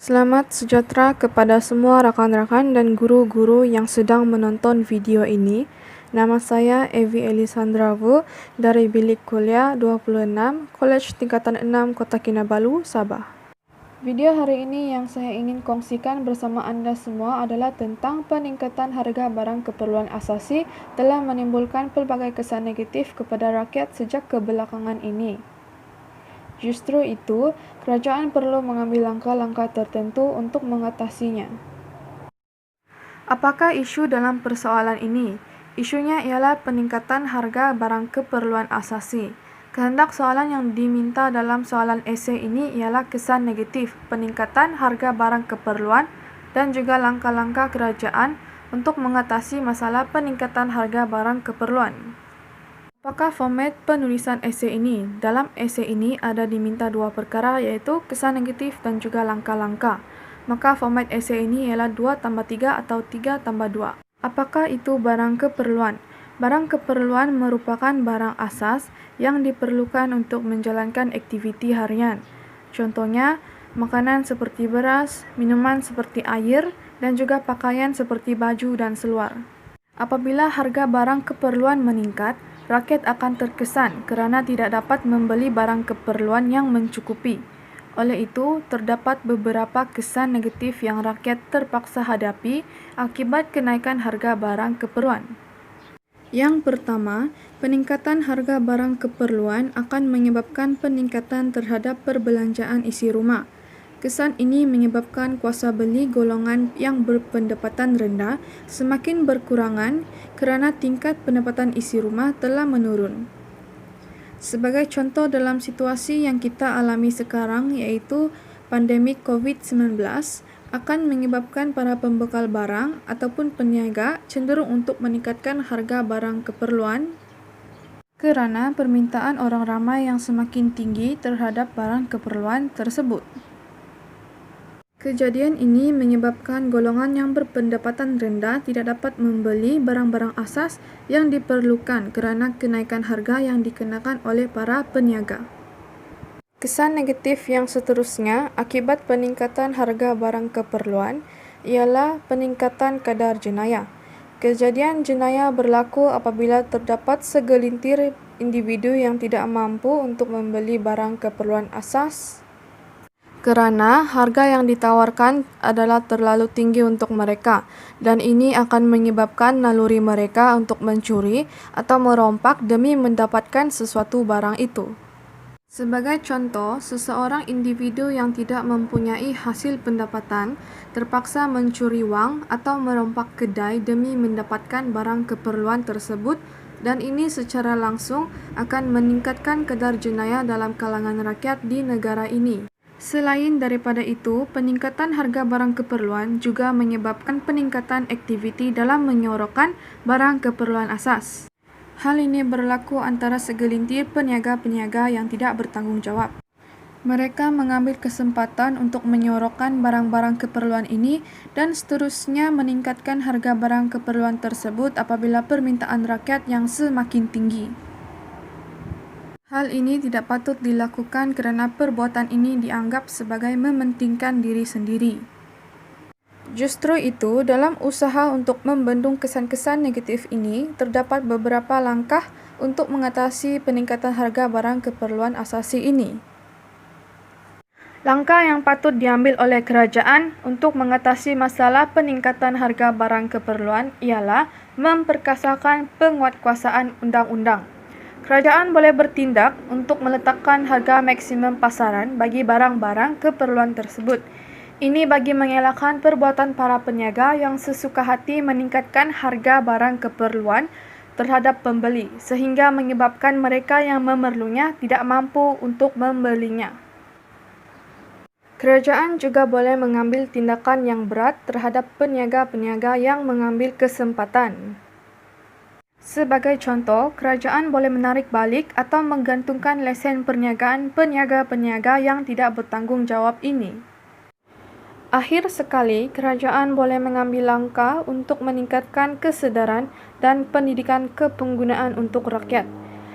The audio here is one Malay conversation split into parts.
Selamat sejahtera kepada semua rakan-rakan dan guru-guru yang sedang menonton video ini. Nama saya Evi Elisandra Wu dari Bilik Kuliah 26, Kolej Tingkatan 6 Kota Kinabalu, Sabah. Video hari ini yang saya ingin kongsikan bersama Anda semua adalah tentang peningkatan harga barang keperluan asasi telah menimbulkan pelbagai kesan negatif kepada rakyat sejak kebelakangan ini. Justru itu, kerajaan perlu mengambil langkah-langkah tertentu untuk mengatasinya. Apakah isu dalam persoalan ini? Isunya ialah peningkatan harga barang keperluan asasi. Kehendak soalan yang diminta dalam soalan esei ini ialah kesan negatif peningkatan harga barang keperluan dan juga langkah-langkah kerajaan untuk mengatasi masalah peningkatan harga barang keperluan. Apakah format penulisan esei ini? Dalam esei ini ada diminta dua perkara, yaitu kesan negatif dan juga langkah-langkah. Maka format esei ini ialah 2+3 atau 3+2. Apakah itu barang keperluan? Barang keperluan merupakan barang asas yang diperlukan untuk menjalankan aktiviti harian. Contohnya, makanan seperti beras, minuman seperti air, dan juga pakaian seperti baju dan seluar. Apabila harga barang keperluan meningkat, rakyat akan terkesan kerana tidak dapat membeli barang keperluan yang mencukupi. Oleh itu, terdapat beberapa kesan negatif yang rakyat terpaksa hadapi akibat kenaikan harga barang keperluan. Yang pertama, peningkatan harga barang keperluan akan menyebabkan peningkatan terhadap perbelanjaan isi rumah. Kesan ini menyebabkan kuasa beli golongan yang berpendapatan rendah semakin berkurangan kerana tingkat pendapatan isi rumah telah menurun. Sebagai contoh dalam situasi yang kita alami sekarang, iaitu pandemik COVID-19, akan menyebabkan para pembekal barang ataupun peniaga cenderung untuk meningkatkan harga barang keperluan kerana permintaan orang ramai yang semakin tinggi terhadap barang keperluan tersebut. Kejadian ini menyebabkan golongan yang berpendapatan rendah tidak dapat membeli barang-barang asas yang diperlukan kerana kenaikan harga yang dikenakan oleh para peniaga. Kesan negatif yang seterusnya akibat peningkatan harga barang keperluan ialah peningkatan kadar jenayah. Kejadian jenayah berlaku apabila terdapat segelintir individu yang tidak mampu untuk membeli barang keperluan asas kerana harga yang ditawarkan adalah terlalu tinggi untuk mereka, dan ini akan menyebabkan naluri mereka untuk mencuri atau merompak demi mendapatkan sesuatu barang itu. Sebagai contoh, seseorang individu yang tidak mempunyai hasil pendapatan terpaksa mencuri wang atau merompak kedai demi mendapatkan barang keperluan tersebut, dan ini secara langsung akan meningkatkan kadar jenayah dalam kalangan rakyat di negara ini. Selain daripada itu, peningkatan harga barang keperluan juga menyebabkan peningkatan aktiviti dalam menyorokkan barang keperluan asas. Hal ini berlaku antara segelintir peniaga-peniaga yang tidak bertanggungjawab. Mereka mengambil kesempatan untuk menyorokkan barang-barang keperluan ini dan seterusnya meningkatkan harga barang keperluan tersebut apabila permintaan rakyat yang semakin tinggi. Hal ini tidak patut dilakukan kerana perbuatan ini dianggap sebagai mementingkan diri sendiri. Justru itu, dalam usaha untuk membendung kesan-kesan negatif ini, terdapat beberapa langkah untuk mengatasi peningkatan harga barang keperluan asasi ini. Langkah yang patut diambil oleh kerajaan untuk mengatasi masalah peningkatan harga barang keperluan ialah memperkasakan penguatkuasaan undang-undang. Kerajaan boleh bertindak untuk meletakkan harga maksimum pasaran bagi barang-barang keperluan tersebut. Ini bagi mengelakkan perbuatan para peniaga yang sesuka hati meningkatkan harga barang keperluan terhadap pembeli sehingga menyebabkan mereka yang memerlunya tidak mampu untuk membelinya. Kerajaan juga boleh mengambil tindakan yang berat terhadap peniaga-peniaga yang mengambil kesempatan. Sebagai contoh, kerajaan boleh menarik balik atau menggantungkan lesen perniagaan peniaga-peniaga yang tidak bertanggungjawab ini. Akhir sekali, kerajaan boleh mengambil langkah untuk meningkatkan kesedaran dan pendidikan kepenggunaan untuk rakyat.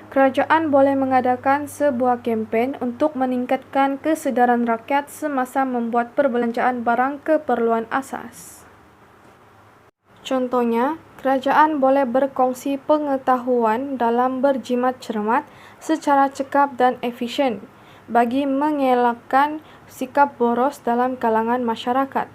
Kerajaan boleh mengadakan sebuah kempen untuk meningkatkan kesedaran rakyat semasa membuat perbelanjaan barang keperluan asas. Contohnya, kerajaan boleh berkongsi pengetahuan dalam berjimat cermat secara cekap dan efisien bagi mengelakkan sikap boros dalam kalangan masyarakat.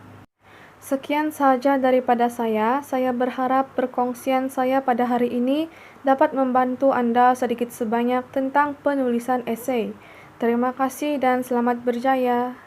Sekian sahaja daripada saya. Saya berharap perkongsian saya pada hari ini dapat membantu anda sedikit sebanyak tentang penulisan esei. Terima kasih dan selamat berjaya.